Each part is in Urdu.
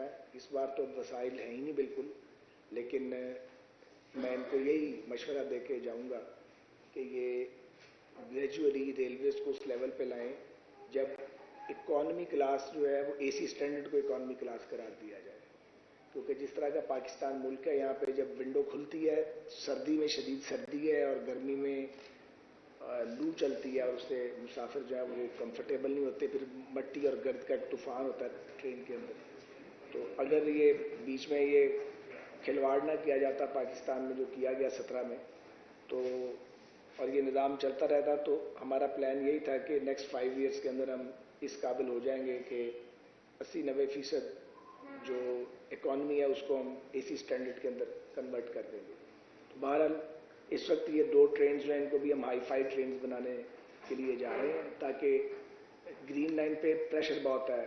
کرنا ہے. اس بار تو وسائل ہیں ہی نہیں بالکل, لیکن میں ان کو یہی مشورہ دے کے جاؤں گا کہ یہ گریجولی ریلویز کو اس لیول پہ لائیں جب اکانومی کلاس جو ہے وہ اے سی اسٹینڈرڈ کو اکانومی کلاس قرار دیا جائے. کیونکہ جس طرح کا پاکستان ملک ہے, یہاں پہ جب ونڈو کھلتی ہے سردی میں شدید سردی ہے اور گرمی میں لو چلتی ہے, اور اس سے مسافر جو ہے وہ کمفرٹیبل نہیں ہوتے, پھر مٹی اور گرد کا طوفان ہوتا ہے ٹرین کے اندر. تو اگر یہ بیچ میں یہ کھلواڑ نہ کیا جاتا پاکستان میں جو کیا گیا 17 میں, تو اور یہ نظام چلتا رہتا, تو ہمارا پلان یہی تھا کہ نیکسٹ 5 ایئرس کے اندر ہم اس قابل ہو جائیں گے کہ 80-90% جو اکانومی ہے اس کو ہم اے سی اسٹینڈرڈ کے اندر کنورٹ کر دیں گے. تو بہرحال اس وقت یہ 2 ٹرینز جو ہیں ان کو بھی ہم ہائی فائی ٹرینز بنانے کے لیے جا رہے ہیں, تاکہ گرین لائن پہ پریشر بہت ہے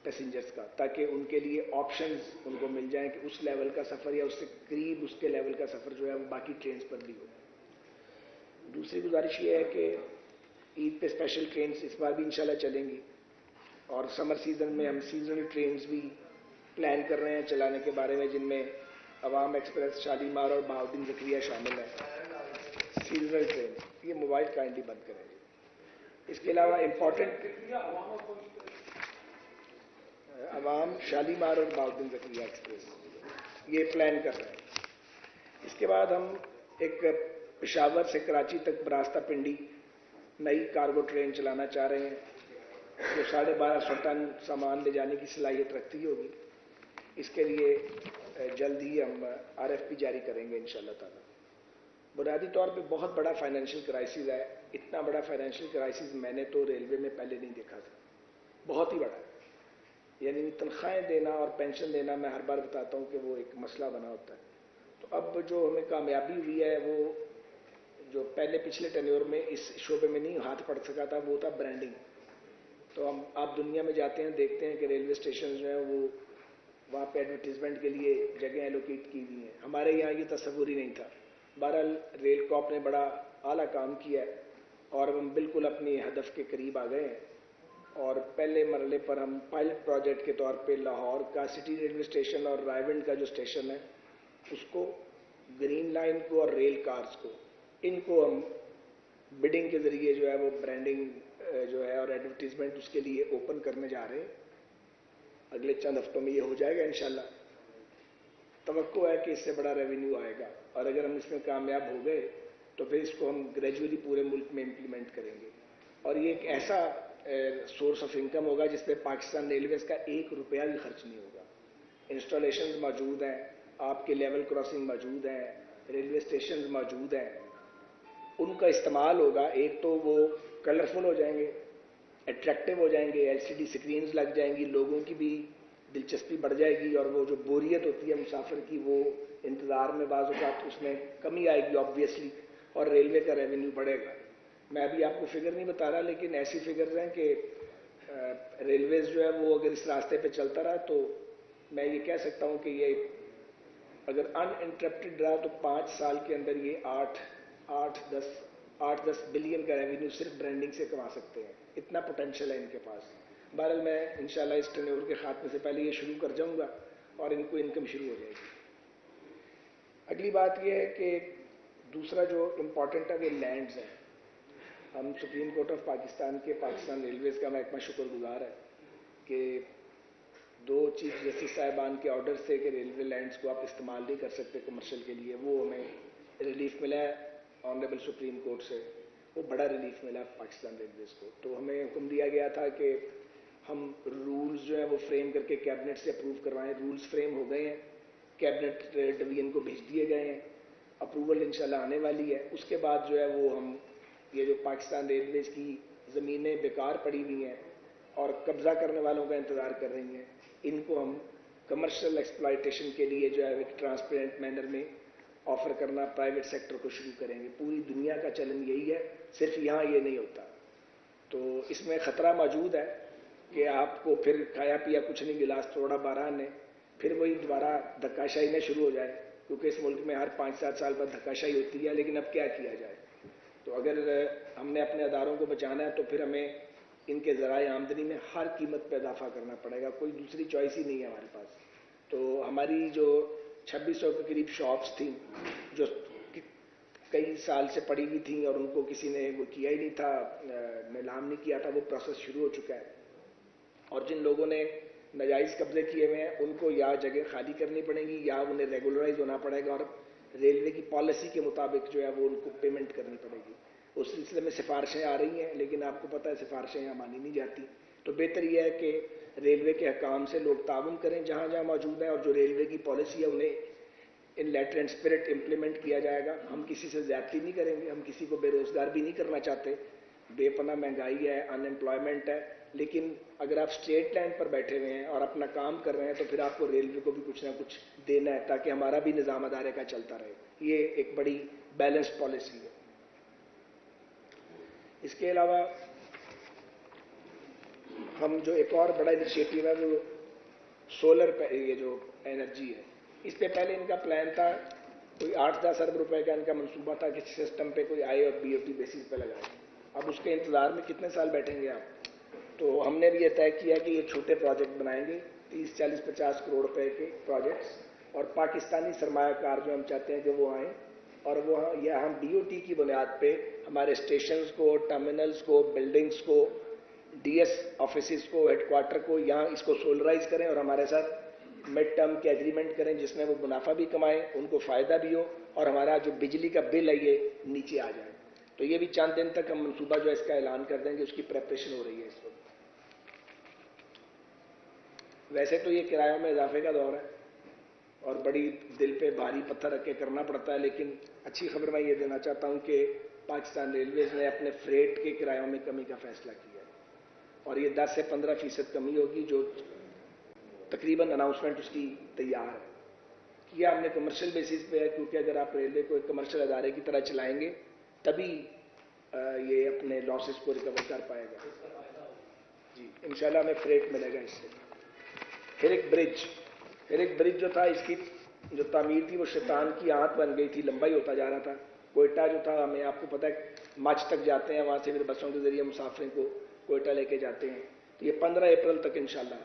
پیسنجرز کا, تاکہ ان کے لیے آپشنز ان کو مل جائیں کہ اس لیول کا سفر یا اس سے قریب اس کے لیول کا سفر جو ہے وہ باقی ٹرینز پر بھی ہو. دوسری گزارش یہ ہے کہ عید پہ اسپیشل ٹرینز اس بار بھی انشاءاللہ چلیں گی, اور سمر سیزن میں ہم سیزنل ٹرینز بھی پلان کر رہے ہیں چلانے کے بارے میں, جن میں عوام ایکسپریس, شالیمار اور بہاؤالدین زکریا شامل ہیں. سیزنل ٹرین, یہ موبائل کائنڈلی بند کریں جی. اس کے علاوہ امپورٹنٹ عوام, شالیمار اور بہاؤالدین زکریا ایکسپریس یہ پلان کر رہے ہیں. اس کے بعد ہم ایک پشاور سے کراچی تک براستہ پنڈی نئی کارگو ٹرین چلانا چاہ رہے ہیں, جو 1250 ٹن سامان لے جانے کی صلاحیت رکھتی ہوگی. اس کے لیے جلد ہی ہم RFP جاری کریں گے انشاءاللہ تعالی. بنیادی طور پہ بہت بڑا فائنینشیل کرائسس ہے. اتنا بڑا فائنینشیل کرائسس میں نے تو ریلوے میں پہلے نہیں دیکھا تھا, بہت ہی بڑا ہے. یعنی تنخواہیں دینا اور پینشن دینا, میں ہر بار بتاتا ہوں کہ وہ ایک مسئلہ بنا ہوتا ہے. تو اب جو ہمیں کامیابی ہوئی ہے وہ جو پہلے پچھلے ٹینیور میں اس شعبے میں نہیں ہاتھ پڑ سکا تھا, وہ تھا برانڈنگ. تو ہم آپ دنیا میں جاتے ہیں دیکھتے ہیں کہ ریلوے اسٹیشن جو ہیں وہ وہاں پہ ایڈورٹیزمنٹ کے لیے جگہ ایلوکیٹ کی ہوئی ہیں. ہمارے یہاں یہ تصور ہی نہیں تھا. بہرحال ریل کارپ نے بڑا اعلیٰ کام کیا ہے اور ہم بالکل اپنی ہدف کے قریب آ گئے ہیں. اور پہلے مرحلے پر ہم پائلٹ پروجیکٹ کے طور پہ لاہور کا سٹی ریلوے اسٹیشن اور رائیونڈ کا جو اسٹیشن ہے اس کو, گرین لائن کو اور ریل کارز کو, ان کو ہم بڈنگ کے ذریعے جو ہے وہ برانڈنگ جو ہے اور ایڈورٹیزمنٹ اس کے لیے اوپن کرنے جا رہے ہیں. اگلے چند ہفتوں میں یہ ہو جائے گا انشاءاللہ. توقع ہے کہ اس سے بڑا ریونیو آئے گا, اور اگر ہم اس میں کامیاب ہو گئے تو پھر اس کو ہم گریجولی پورے ملک میں امپلیمنٹ کریں گے. اور یہ ایک ایسا سورس آف انکم ہوگا جس پہ پاکستان ریلویز کا 1 روپیہ بھی خرچ نہیں ہوگا. انسٹالیشنز موجود ہیں, آپ کے لیول کراسنگ موجود ہیں, ریلوے اسٹیشنز موجود ہیں, ان کا استعمال ہوگا. ایک تو وہ کلرفل ہو جائیں گے, اٹریکٹیو ہو جائیں گے, LCD اسکرینز لگ جائیں گی, لوگوں کی بھی دلچسپی بڑھ جائے گی, اور وہ جو بوریت ہوتی ہے مسافر کی وہ انتظار میں بعض اوقات اس میں کمی آئے گی آبویسلی, اور ریلوے کا ریونیو بڑھے گا. میں ابھی آپ کو فگر نہیں بتا رہا, لیکن ایسی فگرز ہیں کہ ریلویز جو ہے وہ اگر اس راستے پہ چلتا رہا تو میں یہ کہہ سکتا ہوں کہ یہ اگر ان انٹرپٹڈ رہا تو 5 سال کے اندر یہ 8-10 بلین کا ریونیو صرف برانڈنگ سے کما سکتے ہیں. اتنا پوٹینشیل ہے ان کے پاس. بہرحال میں انشاءاللہ اس ٹرینور کے خاتمے سے پہلے یہ شروع کر جاؤں گا اور ان کو انکم شروع ہو جائے گی. اگلی بات یہ ہے کہ دوسرا جو امپورٹنٹ ہے وہ لینڈز ہیں. ہم سپریم کورٹ آف پاکستان کے پاکستان ریلویز کا محکمہ شکر گزار ہے کہ 2 چیف جسٹس صاحبان کے آرڈرز تھے کہ ریلوے لینڈز کو آپ استعمال نہیں کر سکتے کمرشل کے لیے, وہ ہمیں ریلیف ملا ہے آنریبل سپریم کورٹ سے. وہ بڑا ریلیف ملا پاکستان ریلویز کو. تو ہمیں حکم دیا گیا تھا کہ ہم رولز جو ہیں وہ فریم کر کے کیبنٹ سے اپروو کروائیں. رولز فریم ہو گئے ہیں, کیبنٹ ڈویژن کو بھیج دیے گئے ہیں, اپروول انشاءاللہ آنے والی ہے. اس کے بعد جو ہے وہ ہم یہ جو پاکستان ریلویز کی زمینیں بیکار پڑی ہوئی ہیں اور قبضہ کرنے والوں کا انتظار کر رہی ہیں, ان کو ہم کمرشل ایکسپلائٹیشن کے لیے جو ہے ایک ٹرانسپیرنٹ مینر میں آفر کرنا پرائیویٹ سیکٹر کو شروع کریں گے. پوری دنیا کا چلن یہی ہے, صرف یہاں یہ نہیں ہوتا. تو اس میں خطرہ موجود ہے کہ آپ کو پھر کھایا پیا کچھ نہیں, گلاس توڑا باران نے, پھر وہی دوبارہ دھکاشاہی نہ شروع ہو جائے, کیونکہ اس ملک میں ہر 5-7 سال بعد دھکاشاہی ہوتی ہے. لیکن اب کیا کیا جائے؟ تو اگر ہم نے اپنے اداروں کو بچانا ہے تو پھر ہمیں ان کے ذرائع آمدنی میں ہر قیمت پہ اضافہ کرنا پڑے گا, کوئی دوسری چوائس ہی نہیں ہے ہمارے پاس. تو ہماری جو 2600 کے قریب شاپس تھیں جو کئی سال سے پڑی ہوئی تھیں اور ان کو کسی نے وہ کیا ہی نہیں تھا, نیلام نہیں کیا تھا, وہ پروسیس شروع ہو چکا ہے. اور جن لوگوں نے ناجائز قبضے کیے ہوئے ہیں ان کو یا جگہ خالی کرنی پڑے گی یا انہیں ریگولرائز ہونا پڑے گا, اور ریلوے کی پالیسی کے مطابق جو ہے وہ ان کو پیمنٹ کرنی پڑے گی. اس سلسلے میں سفارشیں آ رہی ہیں, لیکن آپ کو پتہ ہے سفارشیں یہاں مانی نہیں جاتی. تو بہتر یہ ہے کہ ریلوے کے حکام سے لوگ تعاون کریں جہاں جہاں موجود ہیں, اور جو ریلوے کی پالیسی ہے انہیں ان لیٹر اینڈ اسپرٹ امپلیمنٹ کیا جائے گا. ہم کسی سے زیادتی نہیں کریں گے, ہم کسی کو بے روزگار بھی نہیں کرنا چاہتے. بے پناہ مہنگائی ہے, ان امپلائمنٹ ہے, لیکن اگر آپ اسٹریٹ لائن پر بیٹھے ہوئے ہیں اور اپنا کام کر رہے ہیں تو پھر آپ کو ریلوے کو بھی کچھ نہ کچھ دینا ہے تاکہ ہمارا بھی نظام ادارے کا چلتا رہے. یہ ایک بڑی بیلنس پالیسی ہے. اس کے علاوہ ہم جو ایک اور بڑا انیشیٹو ہے وہ سولر یہ جو انرجی ہے, اس پہ پہلے ان کا پلان تھا کوئی 8-10 ارب روپے کا ان کا منصوبہ تھا کہ سسٹم پہ کوئی آئے اور BOT بیسس پہ لگائے. اب اس کے انتظار میں کتنے سال بیٹھیں گے آپ؟ تو ہم نے بھی یہ طے کیا کہ یہ چھوٹے پروجیکٹ بنائیں گے, 30-40-50 کروڑ روپے کے پروجیکٹس, اور پاکستانی سرمایہ کار جو ہم چاہتے ہیں کہ وہ آئیں اور وہ ہم BOT کی بنیاد پہ ہمارے اسٹیشنز کو, ٹرمینلز کو, بلڈنگز کو, DS آفیسز کو, ہیڈ کوارٹر کو یہاں اس کو سولرائز کریں اور ہمارے ساتھ مڈ ٹرم کے ایگریمنٹ کریں جس میں وہ منافع بھی کمائیں, ان کو فائدہ بھی ہو, اور ہمارا جو بجلی کا بل ہے یہ نیچے آ جائے. تو یہ بھی چند دن تک ہم منصوبہ جو ہے اس کا اعلان کر دیں گے, اس کی پریپریشن ہو رہی ہے اس وقت. ویسے تو یہ کرایوں میں اضافے کا دور ہے اور بڑی دل پہ بھاری پتھر رکھ کے کرنا پڑتا ہے, لیکن اچھی خبر میں یہ دینا چاہتا ہوں کہ پاکستان ریلویز نے اپنے فریٹ کے کرایوں میں کمی کا فیصلہ کیا ہے, اور یہ 10 سے 15% کمی ہوگی جو تقریباً اناؤنسمنٹ اس کی تیار ہے. کیا ہم نے کمرشل بیسس پہ ہے, کیونکہ اگر آپ ریلوے کو ایک کمرشل ادارے کی طرح چلائیں گے تبھی یہ اپنے لاسز کو ریکور کر پائے گا. جی انشاءاللہ ہمیں فریٹ ملے گا اس سے. پھر ایک برج جو تھا, اس کی جو تعمیر تھی وہ شیطان کی آنت بن گئی تھی, لمبائی ہوتا جا رہا تھا. کوئٹہ جو تھا, ہمیں آپ کو پتہ ہے مچ تک جاتے ہیں, وہاں سے پھر بسوں کے ذریعے مسافروں کو کوئٹہ لے کے جاتے ہیں. تو یہ 15 اپریل تک انشاءاللہ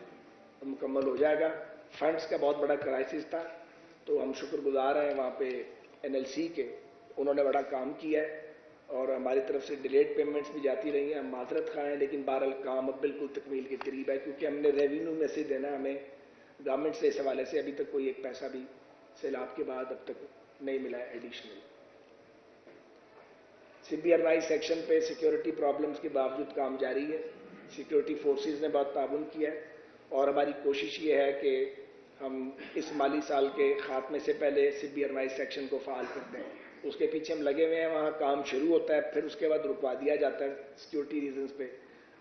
مکمل ہو جائے گا. فنڈز کا بہت بڑا کرائسس تھا, تو ہم شکر گزار ہیں وہاں پہ NLC کے, انہوں نے بڑا کام کیا ہے اور ہماری طرف سے ڈیلیڈ پیمنٹس بھی جاتی رہی ہیں. ہم معذرت خواہ ہیں, لیکن بہرحال کام اب بالکل تکمیل کے قریب ہے, کیونکہ ہم نے ریونیو میں سے دینا, ہمیں گورنمنٹ سے اس حوالے سے ابھی تک کوئی ایک پیسہ بھی سیلاب کے بعد اب تک نہیں ملا ہے ایڈیشنل. CBRI سیکشن پہ سیکیورٹی پرابلمس کے باوجود کام جاری ہے. سیکیورٹی فورسز نے بہت تعاون کیا ہے, اور ہماری کوشش یہ ہے کہ ہم اس مالی سال کے خاتمے سے پہلے CBRI سیکشن کو فعال کر دیں. اس کے پیچھے ہم لگے ہوئے ہیں, وہاں کام شروع ہوتا ہے, پھر اس کے بعد رکوا دیا جاتا ہے سیکیورٹی ریزنز پہ.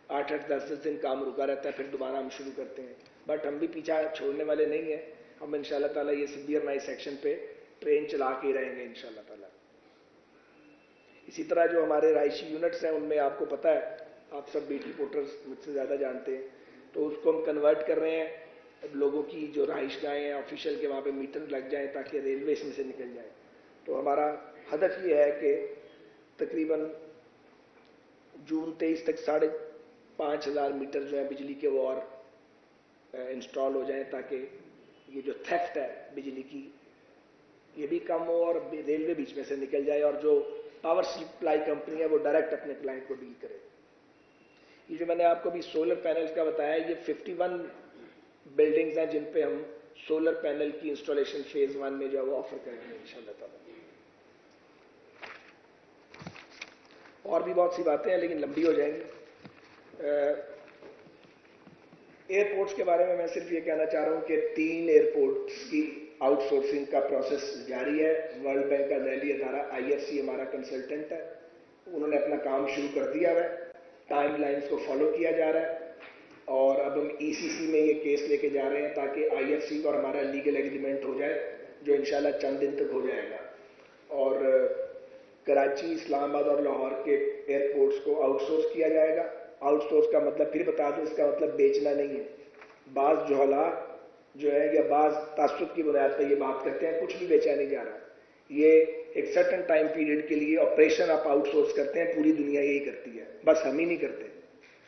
8-10 دن کام رکا رہتا ہے, پھر دوبارہ ہم شروع کرتے ہیں. بٹ ہم بھی پیچھا چھوڑنے والے نہیں ہیں, ہم انشاءاللہ تعالیٰ یہ CBRI سیکشن پہ ٹرین چلا کے رہیں گے انشاءاللہ تعالیٰ. اسی طرح جو ہمارے رہائشی یونٹس ہیں ان میں آپ کو پتہ ہے, آپ سب BT پورٹرز مجھ سے زیادہ جانتے ہیں, تو اس کو ہم کنورٹ کر رہے ہیں. لوگوں کی جو رہائش گاہیں ہیں آفیشیل کے, وہاں پہ میٹر لگ جائیں تاکہ ریلوے اس میں سے نکل جائے. تو ہمارا ہدف یہ ہے کہ تقریباً جون 23 تک 5,500 میٹر جو ہے بجلی کے وہ اور انسٹال ہو جائیں, تاکہ یہ جو تھیفٹ ہے بجلی کی یہ بھی کم ہو اور ریلوے بیچ میں سے نکل جائے, اور جو پاور سپلائی کمپنی ہے وہ ڈائریکٹ اپنے کلائنٹ کو ڈیل کرے. یہ جو میں نے آپ کو بھی سولر پینلز کا بتایا, یہ 51 بلڈنگز ہیں جن پہ ہم سولر پینل کی انسٹالیشن فیز 1 میں جو ہے وہ آفر کریں گے انشاءاللہ تعالیٰ. اور بھی بہت سی باتیں ہیں لیکن لمبی ہو جائیں گی. ایئرپورٹس کے بارے میں صرف یہ کہنا چاہ رہا ہوں کہ 3 ایئرپورٹس کی آؤٹ سورسنگ کا پروسیس جاری ہے. ورلڈ بینک کا ذیلی ادارہ IFC ہمارا کنسلٹنٹ ہے, انہوں نے اپنا کام شروع کر دیا ہے. ٹائم لائنز کو فالو کیا جا رہا ہے, اور اب ہم ECC میں یہ کیس لے کے جا رہے ہیں تاکہ IFC اور ہمارا لیگل ایگریمنٹ ہو جائے, جو انشاءاللہ چند دن تک ہو جائے گا. اور کراچی, اسلام آباد اور لاہور کے ایئرپورٹس کو آؤٹ سورس کیا جائے گا. آؤٹ سورس کا مطلب پھر بتا دوں, اس کا مطلب بیچنا نہیں ہے. بعض جوہلا جو ہے یا بعض تعصب کی بنیاد پہ یہ بات کرتے ہیں, کچھ بھی بیچا نہیں جا رہا. یہ ایک سرٹن ٹائم پیریڈ کے لیے آپریشن آپ آؤٹ سورس کرتے ہیں, پوری دنیا یہی کرتی ہے, بس ہم ہی نہیں کرتے.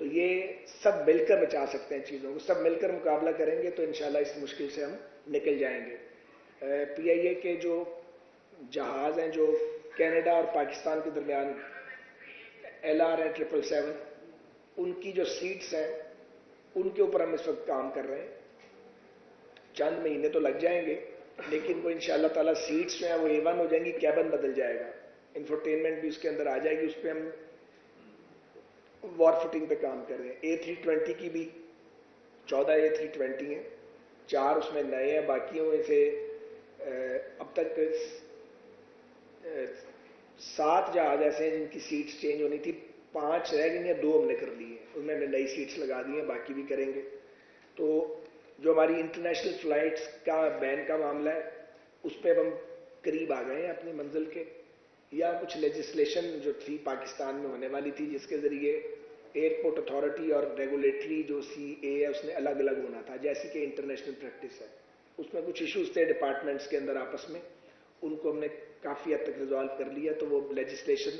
تو یہ سب مل کر بچا سکتے ہیں چیزوں کو, سب مل کر مقابلہ کریں گے تو انشاءاللہ اس مشکل سے ہم نکل جائیں گے. پی آئی اے کے جو جہاز ہیں جو کینیڈا اور پاکستان کے درمیان LR ہے 777, ان کی جو سیٹس ہیں ان کے اوپر ہم اس وقت کام کر رہے ہیں. چند مہینے تو لگ جائیں گے لیکن وہ انشاءاللہ تعالیٰ سیٹس جو ہیں وہ A1 ہو جائیں گی, کیبن بدل جائے گا, انفرٹینمنٹ بھی اس کے اندر آ جائے گی. اس پہ ہم وار فوٹنگ پہ کام کر رہے ہیں. A320 کی بھی 14 A320 ہیں, 4 اس میں نئے ہیں, باقیوں میں سے اب تک 7 جہاز ایسے ہیں جن کی سیٹس چینج ہونی تھی, 5 رہ گئی ہیں, 2 ہم نے کر لی ہیں, ان میں ہم نے نئی سیٹس لگا دی ہیں, باقی بھی کریں گے. تو جو ہماری انٹرنیشنل فلائٹس کا بین کا معاملہ ہے اس پہ اب ہم قریب آ گئے ہیں اپنی منزل کے. یا کچھ لیجسلیشن جو تھی پاکستان میں ہونے والی تھی جس کے ذریعے ایئرپورٹ اتھارٹی اور ریگولیٹری جو CA ہے اس نے الگ الگ ہونا تھا, جیسی کہ انٹرنیشنل پریکٹس ہے. اس میں کچھ ایشوز تھے ڈپارٹمنٹس کے اندر آپس میں, ان کو ہم نے کافی حد تک ریزالو کر لیا. تو وہ لیجسلیشن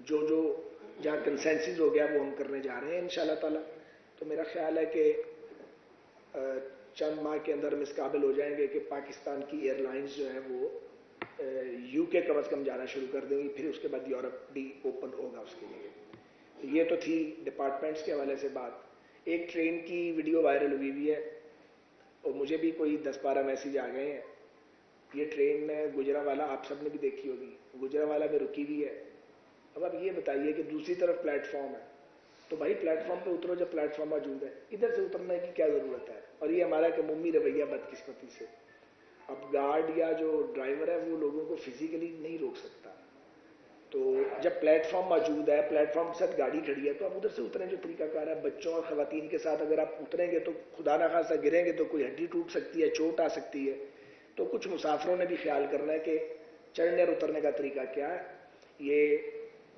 جو جہاں کنسنسس ہو گیا وہ ہم کرنے جا رہے ہیں انشاءاللہ تعالیٰ. تو میرا خیال ہے کہ چند ماہ کے اندر ہم اس قابل ہو جائیں گے کہ پاکستان کی ایئر لائنز جو ہیں وہ UK کم از کم جانا شروع کر دیں گی, پھر اس کے بعد یورپ بھی اوپن ہوگا اس کے لیے. یہ تو تھی ڈپارٹمنٹس کے حوالے سے بات. ایک ٹرین کی ویڈیو وائرل ہوئی ہوئی ہے اور مجھے بھی کوئی 10-12 میسیج آ گئے ہیں. یہ ٹرین گجرانوالہ آپ سب نے بھی دیکھی ہوگی, گجرانوالہ میں رکی ہوئی ہے. اب آپ یہ بتائیے کہ دوسری طرف پلیٹ فارم ہے, تو بھائی پلیٹ فارم پہ اترو جب پلیٹ فارم موجود ہے, ادھر سے اترنے کی کیا ضرورت ہے. اور یہ ہمارا ایک عمومی رویہ بدقسمتی سے. اب گارڈ یا جو ڈرائیور ہے وہ لوگوں کو فزیکلی نہیں روک سکتا, تو جب پلیٹ فارم موجود ہے, پلیٹ فارم کے ساتھ گاڑی کھڑی ہے, تو آپ ادھر سے اتریں. جو طریقہ کار ہے بچوں اور خواتین کے ساتھ اگر آپ اتریں گے تو خدا نخواستہ گریں گے تو کوئی ہڈی ٹوٹ سکتی ہے, چوٹ آ سکتی ہے. تو کچھ مسافروں نے بھی خیال کرنا ہے کہ چڑھنے اور اترنے کا طریقہ کیا ہے. یہ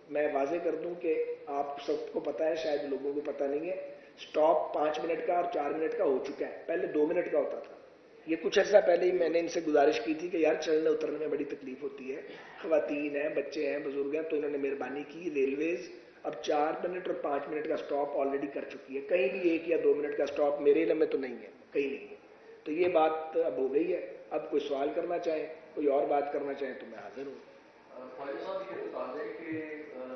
میں واضح کر دوں کہ آپ سب کو پتہ ہے, شاید لوگوں کو پتہ نہیں ہے, سٹاپ 5 منٹ کا اور 4 منٹ کا ہو چکا ہے, پہلے 2 منٹ کا ہوتا تھا. یہ کچھ عرصہ پہلے ہی میں نے ان سے گزارش کی تھی کہ یار چڑھنے اترنے میں بڑی تکلیف ہوتی ہے, خواتین ہیں, بچے ہیں, بزرگ ہیں, تو انہوں نے مہربانی کی. ریلویز اب 4 منٹ اور 5 منٹ کا سٹاپ آلریڈی کر چکی ہے, کہیں بھی 1 یا 2 منٹ کا سٹاپ میرے علم میں تو نہیں ہے, کہیں نہیں ہے. تو یہ بات اب ہو گئی ہے. اب کوئی سوال کرنا چاہیں, کوئی اور بات کرنا چاہیں تو میں حاضر ہوں. خواجہ صاحب یہ بتا دیں کہ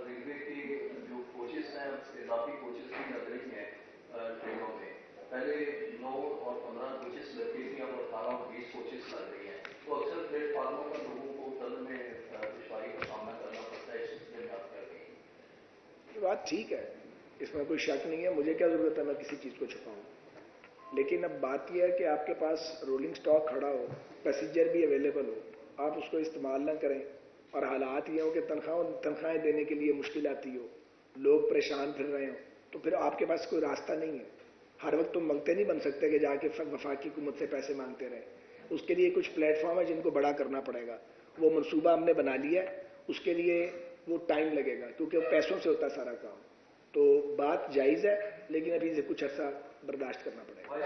ریلوے کے جو کوچز ہیں اضافی کوچز بھی لگ رہی ہیں ٹرینوں میں. پہلے 9 اور 15 کوچز لگتی تھیں, اب 18 اور 20 کوچز لگ رہی ہیں. تو اکثر پلیٹ فارموں پر لوگوں کو اترنے میں دشواری کا سامنا کرنا پڑتا ہے. اس سلسلے میں آپ کیا کہیں گے؟ یہ بات ٹھیک ہے, اس میں کوئی شک نہیں ہے. مجھے کیا ضرورت ہے میں کسی چیز کو چھپاؤں. لیکن اب بات یہ ہے کہ آپ کے پاس رولنگ سٹاک کھڑا ہو, پیسنجر بھی اویلیبل ہو, آپ اس کو استعمال نہ کریں, اور حالات یہ ہوں کہ تنخواہیں دینے کے لیے مشکل آتی ہو, لوگ پریشان پھر رہے ہوں, تو پھر آپ کے پاس کوئی راستہ نہیں ہے. ہر وقت تم منگتے نہیں بن سکتے کہ جا کے وفاقی حکومت سے پیسے مانگتے رہیں. اس کے لیے کچھ پلیٹ فارم ہے جن کو بڑا کرنا پڑے گا. وہ منصوبہ ہم نے بنا لیا ہے, اس کے لیے وہ ٹائم لگے گا کیونکہ وہ پیسوں سے ہوتا ہے سارا کام. تو بات جائز ہے لیکن ابھی سے کچھ عرصہ برداشت کرنا پڑے گا.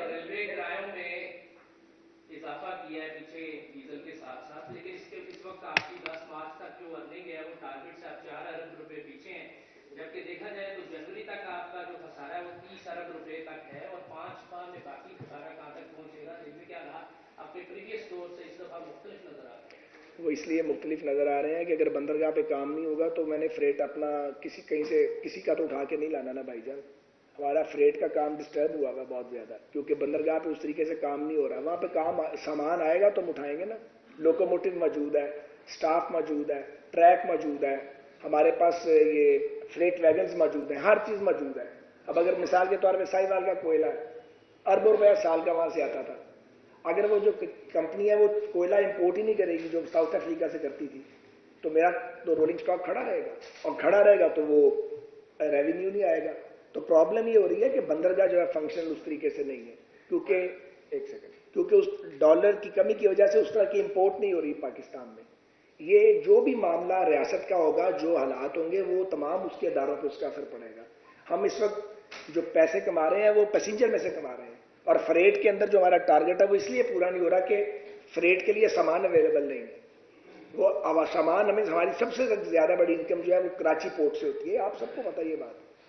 ریلوے کرایوں میں اضافہ کیا ہے پیچھے ڈیزل کے ساتھ ساتھ, لیکن اس وقت آپ کی 10 مارچ تک جو ارننگ ہے وہ ٹارگیٹ سے آپ 4 ارب روپے پیچھے ہیں, جبکہ دیکھا جائے تو جنوری تک آپ کا جو خسارہ ہے وہ 30 ارب روپے تک ہے, اور 5 ماہ میں باقی خسارہ کہاں تک پہنچے گا. ریلوے کے حالات اپنے پریویس دور سے اس دفعہ مختلف نظر آ رہے ہیں. وہ اس لیے مختلف نظر آ رہے ہیں کہ اگر بندرگاہ پہ کام نہیں ہوگا تو میں نے فریٹ اپنا کہیں سے کسی کا تو اٹھا کے نہیں لانا نا بھائی جان. ہمارا فریٹ کا کام ڈسٹرب ہوا ہوا بہت زیادہ, کیونکہ بندرگاہ پہ اس طریقے سے کام نہیں ہو رہا. وہاں پہ کام سامان آئے گا تو ہم اٹھائیں گے نا. لوکوموٹو موجود ہے, سٹاف موجود ہے, ٹریک موجود ہے, ہمارے پاس یہ فریٹ ویگنز موجود ہیں, ہر چیز موجود ہے. اب اگر مثال کے طور پہ ساہیوال کا کوئلہ ہے, اربوں روپیہ سال کا وہاں سے آتا تھا. اگر وہ جو کمپنی ہے وہ کوئلہ امپورٹ ہی نہیں کرے گی جو ساؤتھ افریقہ سے کرتی تھی, تو میرا تو رولنگ سٹاک کھڑا رہے گا, اور کھڑا رہے گا تو وہ ریونیو نہیں آئے گا. تو پرابلم یہ ہو رہی ہے کہ بندرگاہ جو ہے فنکشنل اس طریقے سے نہیں ہے, کیونکہ اس ڈالر کی کمی کی وجہ سے اس طرح کی امپورٹ نہیں ہو رہی پاکستان میں. یہ جو بھی معاملہ ریاست کا ہوگا, جو حالات ہوں گے, وہ تمام اس کے اداروں پہ اس کا اثر پڑے گا. ہم اس وقت جو پیسے کما رہے ہیں وہ پیسنجر میں سے کما رہے ہیں, اور فریٹ کے اندر جو ہمارا ٹارگٹ ہے وہ اس لیے پورا نہیں ہو رہا کہ فریٹ کے لیے سامان اویلیبل نہیں ہے. وہ سامان ہماری سب سے زیادہ بڑی انکم جو ہے وہ کراچی پورٹ سے ہوتی ہے, آپ سب کو پتہ یہ بات.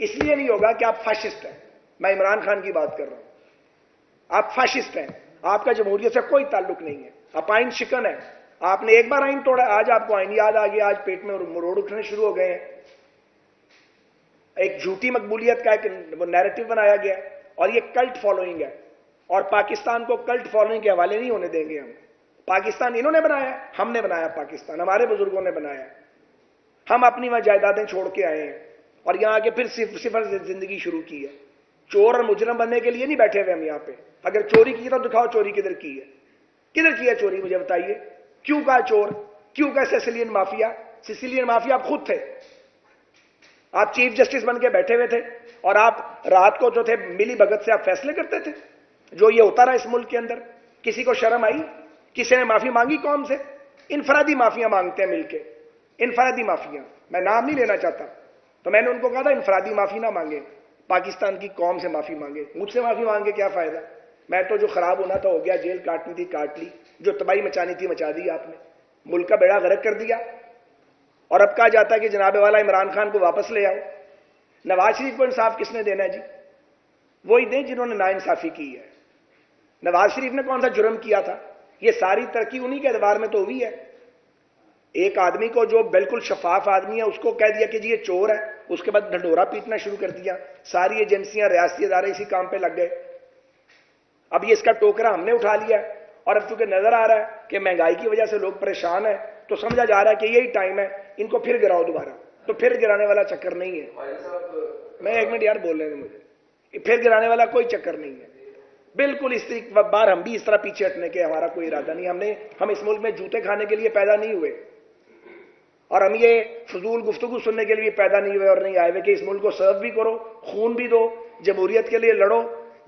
اس لیے نہیں ہوگا کہ آپ فاشسٹ ہیں. میں عمران خان کی بات کر رہا ہوں. آپ فاشسٹ ہیں, آپ کا جمہوریت سے کوئی تعلق نہیں ہے, آپ آئین شکن ہیں. آپ نے ایک بار آئین توڑا, آج آپ کو آئین یاد آ گیا, آج پیٹ میں مروڑ اٹھنے شروع ہو گئے ہیں. ایک جھوٹی مقبولیت کا ایک وہ نیریٹو بنایا گیا اور یہ کلٹ فالوئنگ ہے, اور پاکستان کو کلٹ فالوئنگ کے حوالے نہیں ہونے دیں گے ہم. پاکستان انہوں نے بنایا, ہم نے بنایا پاکستان, ہمارے بزرگوں نے بنایا. ہم اپنی وہاں جائیدادیں چھوڑ کے آئے ہیں اور یہاں آ کے پھر صفر سے زندگی شروع کی ہے. چور اور مجرم بننے کے لیے نہیں بیٹھے ہوئے ہم یہاں پہ. اگر چوری کی تو دکھاؤ چوری کدھر کی ہے, کدھر کی ہے چوری, مجھے بتائیے. کیوں کہا چور, کیوں کہا سیسیلین مافیا. سیسیلین مافیا آپ خود تھے, آپ چیف جسٹس بن کے بیٹھے ہوئے تھے اور آپ رات کو جو تھے ملی بھگت سے آپ فیصلے کرتے تھے. جو یہ ہوتا رہا اس ملک کے اندر, کسی کو شرم آئی, کسی نے معافی مانگی قوم سے؟ انفرادی معافیاں مانگتے ہیں مل کے, انفرادی معافیاں. میں نام نہیں لینا چاہتا, تو میں نے ان کو کہا تھا انفرادی معافی نہ مانگے, پاکستان کی قوم سے معافی مانگے. مجھ سے معافی مانگے کیا فائدہ؟ میں تو جو خراب ہونا تھا ہو گیا, جیل کاٹنی تھی کاٹ لی, جو تباہی مچانی تھی مچا دی آپ نے, ملک کا بیڑا غرق کر دیا. اور اب کہا جاتا ہے کہ جناب والا عمران خان کو واپس لے آؤ. نواز شریف کو انصاف کس نے دینا ہے جی؟ وہی دیں جنہوں نے ناانصافی کی ہے. نواز شریف نے کون سا جرم کیا تھا؟ یہ ساری ترقی انہی کے اعتبار میں تو ہوئی ہے. ایک آدمی کو جو بالکل شفاف آدمی ہے اس کو کہہ دیا کہ جی یہ چور ہے, اس کے بعد ڈھنڈورا پیٹنا شروع کر دیا. ساری ایجنسیاں, ریاستی ادارے اسی کام پہ لگ گئے. اب یہ اس کا ٹوکرا ہم نے اٹھا لیا, اور اب چونکہ نظر آ رہا ہے کہ مہنگائی کی وجہ سے لوگ پریشان ہیں, تو سمجھا جا رہا ہے کہ یہی ٹائم ہے ان کو پھر گراؤ دوبارہ. تو پھر گرانے والا چکر نہیں ہے. میں ایک منٹ یار بول رہے ہیں مجھے, پھر گرانے والا کوئی چکر نہیں ہے. بالکل اس بار ہم بھی اس طرح پیچھے ہٹنے کے ہمارا کوئی ارادہ نہیں. ہم اس ملک میں جوتے کھانے کے لیے پیدا نہیں ہوئے, اور ہم یہ فضول گفتگو سننے کے لیے پیدا نہیں ہوئے اور نہیں آئے ہوئے کہ اس ملک کو سرو بھی کرو, خون بھی دو, جمہوریت کے لیے لڑو,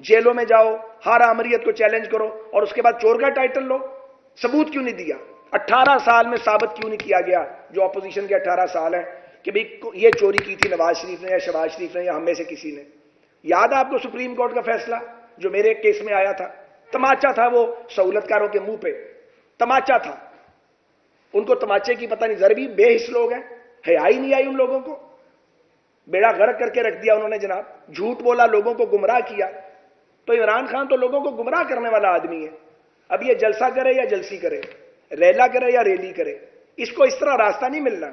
جیلوں میں جاؤ, ہر آمریت کو چیلنج کرو, اور اس کے بعد چور کا ٹائٹل لو. ثبوت کیوں نہیں دیا؟ 18 سال میں ثابت کیوں نہیں کیا گیا, جو اپوزیشن کے 18 سال ہیں, کہ بھئی یہ چوری کی تھی نواز شریف نے یا شہباز شریف نے یا ہم میں سے کسی نے؟ یاد ہے آپ کو سپریم کورٹ کا فیصلہ جو میرے کیس میں آیا تھا؟ تماچا تھا وہ سہولت کاروں کے منہ پہ, تماچا تھا. ان کو تماچے کی پتہ نہیں, ضربی بے حس لوگ ہیں, حیا ہی نہیں آئی ان لوگوں کو. بیڑا غرق کر کے رکھ دیا انہوں نے جناب, جھوٹ بولا, لوگوں کو گمراہ کیا. تو عمران خان تو لوگوں کو گمراہ کرنے والا آدمی ہے. اب یہ جلسہ کرے یا جلسی کرے, ریلا کرے یا ریلی کرے, اس کو اس طرح راستہ نہیں ملنا.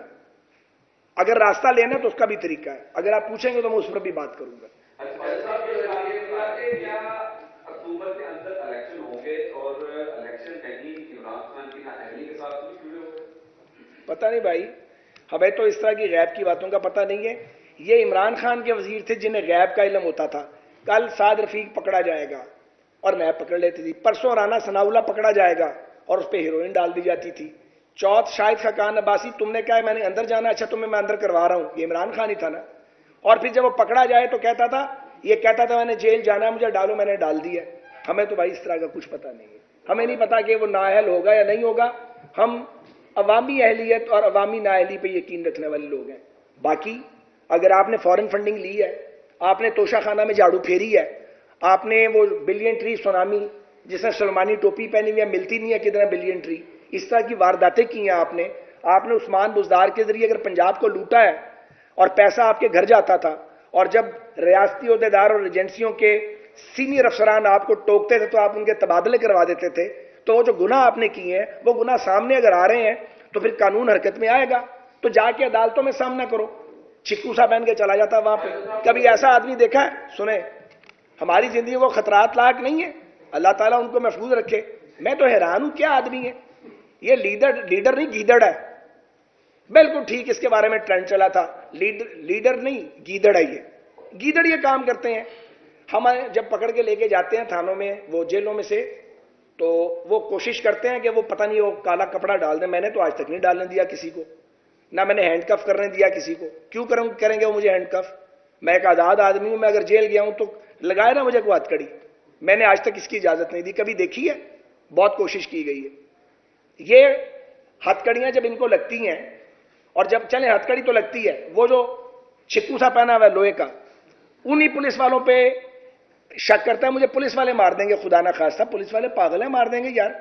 اگر راستہ لینا تو اس کا بھی طریقہ ہے, اگر آپ پوچھیں گے تو میں اس پر بھی بات کروں گا. اکتوبر کے اندر الیکشن ہوں گے اور الیکشن ٹیکنیک عمران خان کی نااہلی کے ساتھ بھی جڑے ہوئے؟ پتہ نہیں بھائی, ہمیں تو اس طرح کی غیب کی باتوں کا پتہ نہیں ہے. یہ عمران خان کے وزیر تھے جنہیں غیب کا علم ہوتا تھا. کل سعد رفیق پکڑا جائے گا اور میں پکڑ لیتی تھی, پرسوں رانا ثناءاللہ پکڑا جائے گا اور اس پہ ہیروئن ڈال دی جاتی تھی. چوتھ شاہد خاقان عباسی, تم نے کہا میں نے اندر جانا, اچھا تمہیں میں اندر کروا رہا ہوں, یہ عمران خان ہی تھا نا. اور پھر جب وہ پکڑا جائے تو کہتا تھا, یہ کہتا تھا میں نے جیل جانا ہے, مجھے ڈالو, میں نے ڈال دیا. ہمیں تو بھائی اس طرح کا کچھ پتہ نہیں ہے. ہمیں نہیں پتا کہ وہ نااہل ہوگا یا نہیں ہوگا. ہم عوامی اہلیت اور عوامی نااہلی پہ یقین رکھنے والے لوگ ہیں. باقی اگر آپ نے فورن فنڈنگ لی ہے, آپ نے توشہ خانہ میں جھاڑو پھیری ہے, آپ نے وہ بلین ٹری سونامی جس نے سلمانی ٹوپی پہنی ہوئی ہے, ملتی نہیں ہے کدھر بلین ٹری, اس طرح کی وارداتیں کی ہیں آپ نے عثمان بزدار کے ذریعے اگر پنجاب کو لوٹا ہے اور پیسہ آپ کے گھر جاتا تھا, اور جب ریاستی عہدیدار اور ایجنسیوں کے سینئر افسران آپ کو ٹوکتے تھے تو آپ ان کے تبادلے کروا دیتے تھے, تو وہ جو گناہ آپ نے کیے ہیں وہ گناہ سامنے اگر آ رہے ہیں تو پھر قانون حرکت میں آئے گا. تو جا کے عدالتوں میں سامنا کرو. چکو سا پہن کے چلا جاتا وہاں پہ. کبھی ایسا آدمی دیکھا ہے؟ سنیں, ہماری زندگی کو خطرات لاحق نہیں ہے, اللہ تعالیٰ ان کو محفوظ رکھے. میں تو حیران ہوں کیا آدمی ہے یہ, لیڈر نہیں گیدڑ ہے. بالکل ٹھیک, اس کے بارے میں ٹرینڈ چلا تھا, لیڈر نہیں گیدڑ ہے. یہ گیدڑ یہ کام کرتے ہیں. ہم جب پکڑ کے لے کے جاتے ہیں تھانوں میں, وہ جیلوں میں سے, تو وہ کوشش کرتے ہیں کہ وہ پتہ نہیں وہ کالا کپڑا ڈال دیں. میں نے تو آج تک نہیں ڈالنے دیا کسی کو, نہ میں نے ہینڈ کف کرنے دیا کسی کو. کیوں کریں گے وہ مجھے ہینڈ کف؟ میں ایک آزاد آدمی ہوں. میں اگر جیل گیا ہوں تو لگائے نا مجھے کوئی ہتھ کڑی. میں نے آج تک اس کی اجازت نہیں دی. کبھی دیکھی ہے؟ بہت کوشش کی گئی ہے. یہ ہتھ کڑیاں جب ان کو لگتی ہیں, اور جب چلیں ہتھ کڑی تو لگتی ہے, وہ جو چکو سا پہنا ہوا ہے لوہے کا, انہی پولیس والوں پہ شک کرتا ہے مجھے پولیس والے مار دیں گے. خدا نہ خواستہ پولیس والے پاگل ہیں, مار دیں گے یار.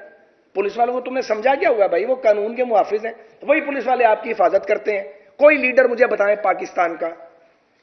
پولیس والوں کو تم نے سمجھا کیا ہوا بھائی؟ وہ قانون کے محافظ ہیں. وہی پولیس والے آپ کی حفاظت کرتے ہیں. کوئی لیڈر مجھے بتائیں پاکستان کا